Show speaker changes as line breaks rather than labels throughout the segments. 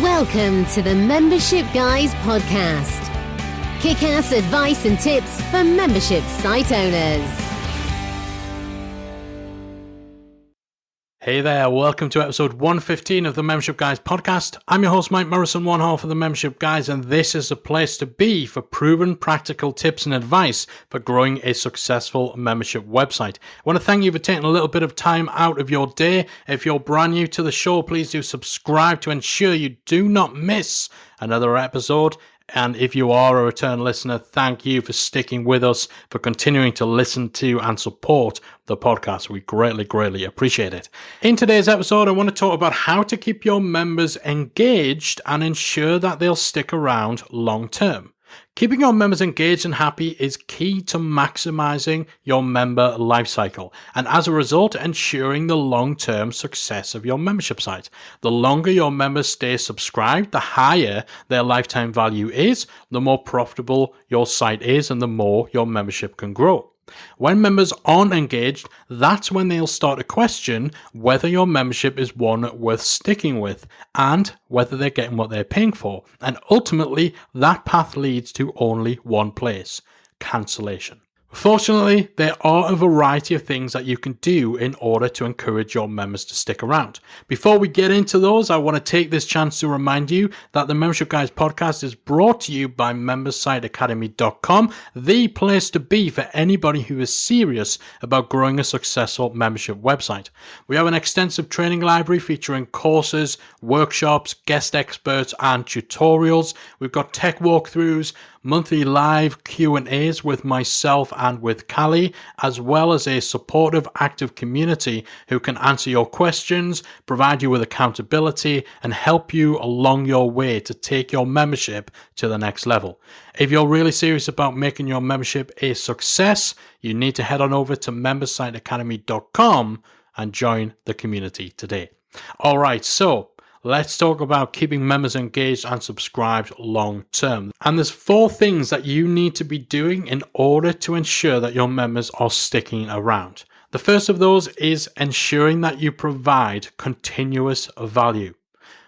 Welcome to the Membership Guys podcast. Kick-ass advice and tips for membership site owners.
Hey there, welcome to episode 115 of the Membership Guys podcast. I'm your host Mike Morrison, one half of the Membership Guys, and this is the place to be for proven practical tips and advice for growing a successful membership website. I want to thank you for taking a little bit of time out of your day. If you're brand new to the show, please do subscribe to ensure you do not miss another episode. And if you are a return listener, thank you for sticking with us, for continuing to listen to and support the podcast. We greatly appreciate it. In today's episode, I want to talk about how to keep your members engaged and ensure that they'll stick around long term. Keeping your members engaged and happy is key to maximizing your member lifecycle, and as a result, ensuring the long-term success of your membership site. The longer your members stay subscribed, the higher their lifetime value is, the more profitable your site is, and the more your membership can grow. When members aren't engaged, that's when they'll start to question whether your membership is one worth sticking with and whether they're getting what they're paying for. And ultimately, that path leads to only one place: cancellation. Fortunately, there are a variety of things that you can do in order to encourage your members to stick around. Before we get into those, I want to take this chance to remind you that the Membership Guys podcast is brought to you by membersiteacademy.com, the place to be for anybody who is serious about growing a successful membership website. We have an extensive training library featuring courses, workshops, guest experts, and tutorials. We've got tech walkthroughs, monthly live Q&As with myself and with Callie, as well as a supportive, active community who can answer your questions, provide you with accountability, and help you along your way to take your membership to the next level. If you're really serious about making your membership a success, you need to head on over to membersiteacademy.com and join the community today. All right, so let's talk about keeping members engaged and subscribed long term. And there's 4 things that you need to be doing in order to ensure that your members are sticking around. The first of those is ensuring that you provide continuous value.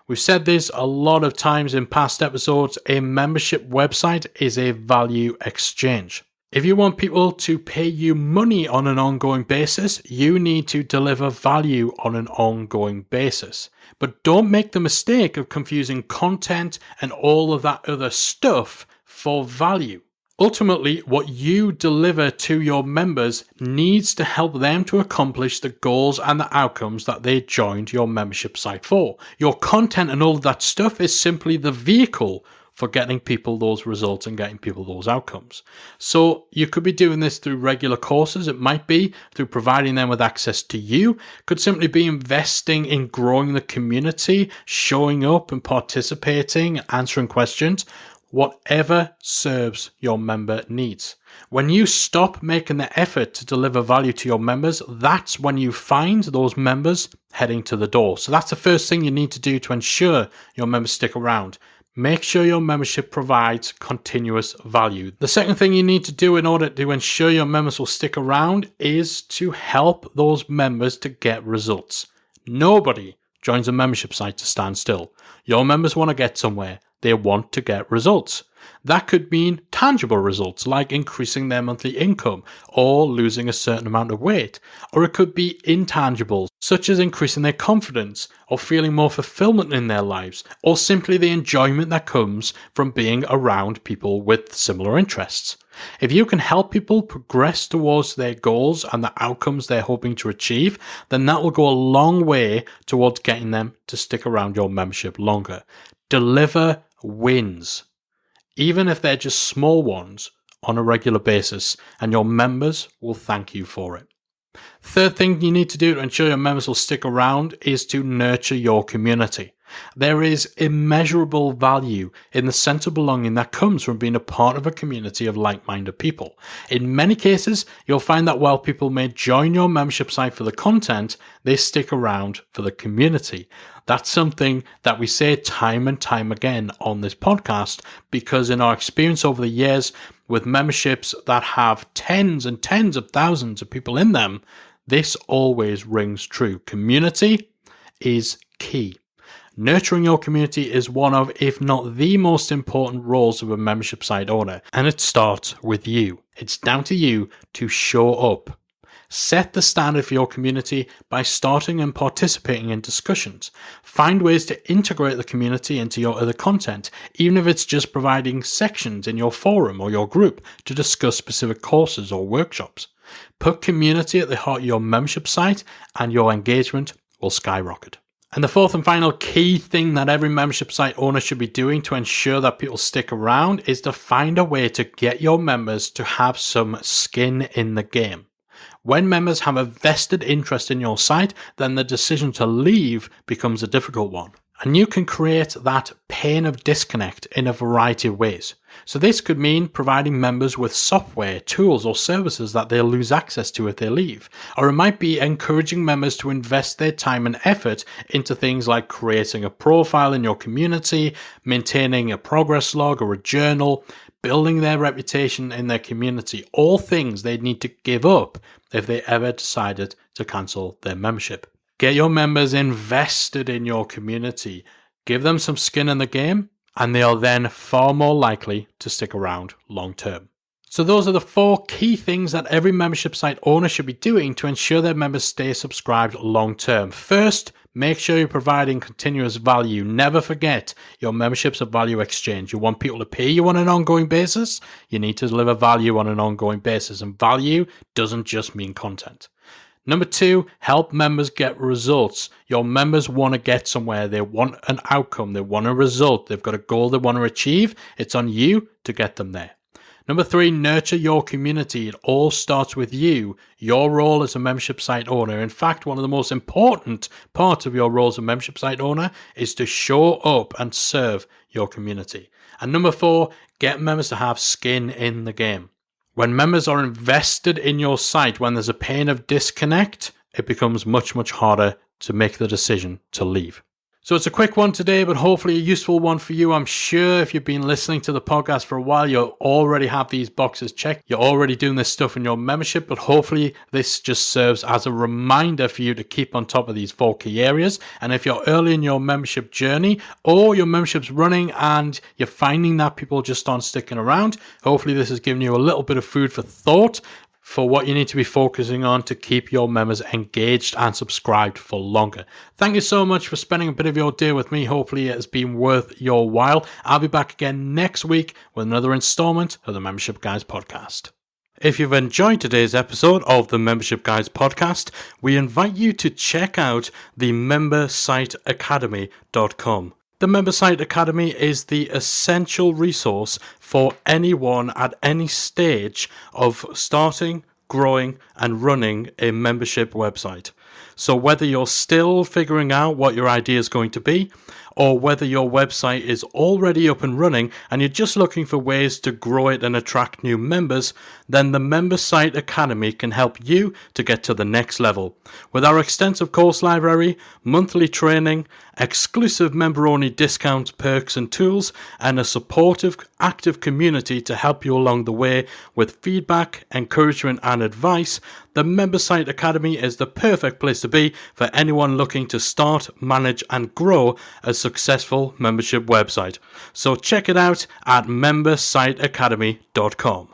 We've said this a lot of times in past episodes. A membership website is a value exchange. If you want people to pay you money on an ongoing basis, you need to deliver value on an ongoing basis. But don't make the mistake of confusing content and all of that other stuff for value. Ultimately, what you deliver to your members needs to help them to accomplish the goals and the outcomes that they joined your membership site for. Your content and all of that stuff is simply the vehicle for getting people those results and getting people those outcomes. So you could be doing this through regular courses. It might be through providing them with access to you. It could simply be investing in growing the community, showing up and participating, answering questions, whatever serves your member needs. When you stop making the effort to deliver value to your members, that's when you find those members heading to the door. So that's the first thing you need to do to ensure your members stick around. Make sure your membership provides continuous value. The second thing you need to do in order to ensure your members will stick around is to help those members to get results. Nobody joins a membership site to stand still. Your members want to get somewhere. They want to get results. That could mean tangible results like increasing their monthly income or losing a certain amount of weight. Or it could be intangibles such as increasing their confidence or feeling more fulfillment in their lives, or simply the enjoyment that comes from being around people with similar interests. If you can help people progress towards their goals and the outcomes they're hoping to achieve, then that will go a long way towards getting them to stick around your membership longer. Deliver wins, even if they're just small ones, on a regular basis, and your members will thank you for it. Third thing you need to do to ensure your members will stick around is to nurture your community. There is immeasurable value in the sense of belonging that comes from being a part of a community of like-minded people. In many cases, you'll find that while people may join your membership site for the content, they stick around for the community. That's something that we say time and time again on this podcast, because in our experience over the years with memberships that have tens and tens of thousands of people in them, this always rings true. Community is key. Nurturing your community is one of, if not the most important roles of a membership site owner, and it starts with you. It's down to you to show up. Set the standard for your community by starting and participating in discussions. Find ways to integrate the community into your other content, even if it's just providing sections in your forum or your group to discuss specific courses or workshops. Put community at the heart of your membership site and your engagement will skyrocket. And the fourth and final key thing that every membership site owner should be doing to ensure that people stick around is to find a way to get your members to have some skin in the game. When members have a vested interest in your site, then the decision to leave becomes a difficult one. And you can create that pain of disconnect in a variety of ways. So this could mean providing members with software, tools, or services that they'll lose access to if they leave. Or it might be encouraging members to invest their time and effort into things like creating a profile in your community, maintaining a progress log or a journal, building their reputation in their community, all things they'd need to give up if they ever decided to cancel their membership. Get your members invested in your community, give them some skin in the game, and they are then far more likely to stick around long term. So those are the 4 key things that every membership site owner should be doing to ensure their members stay subscribed long term. First, make sure you're providing continuous value. Never forget your membership's a value exchange. You want people to pay you on an ongoing basis. You need to deliver value on an ongoing basis. And value doesn't just mean content. Number 2, help members get results. Your members want to get somewhere. They want an outcome. They want a result. They've got a goal they want to achieve. It's on you to get them there. Number 3, nurture your community. It all starts with you, your role as a membership site owner. In fact, one of the most important parts of your role as a membership site owner is to show up and serve your community. And number 4, get members to have skin in the game. When members are invested in your site, when there's a pain of disconnect, it becomes much, much harder to make the decision to leave. So it's a quick one today, but hopefully a useful one for you. I'm sure if you've been listening to the podcast for a while, you already have these boxes checked. You're already doing this stuff in your membership, but hopefully this just serves as a reminder for you to keep on top of these 4 key areas. And if you're early in your membership journey or your membership's running and you're finding that people just aren't sticking around, hopefully this has given you a little bit of food for thought for what you need to be focusing on to keep your members engaged and subscribed for longer. Thank you so much for spending a bit of your day with me. Hopefully it has been worth your while. I'll be back again next week with another installment of the Membership Guys podcast. If you've enjoyed today's episode of the Membership Guys podcast, we invite you to check out the membersiteacademy.com. The Member Site Academy is the essential resource for anyone at any stage of starting, growing, and running a membership website. So whether you're still figuring out what your idea is going to be, or whether your website is already up and running and you're just looking for ways to grow it and attract new members, then the Member Site Academy can help you to get to the next level. With our extensive course library, monthly training, exclusive member-only discounts, perks and tools, and a supportive, active community to help you along the way with feedback, encouragement and advice, the Member Site Academy is the perfect place to be for anyone looking to start, manage and grow a successful membership website. So check it out at membersiteacademy.com.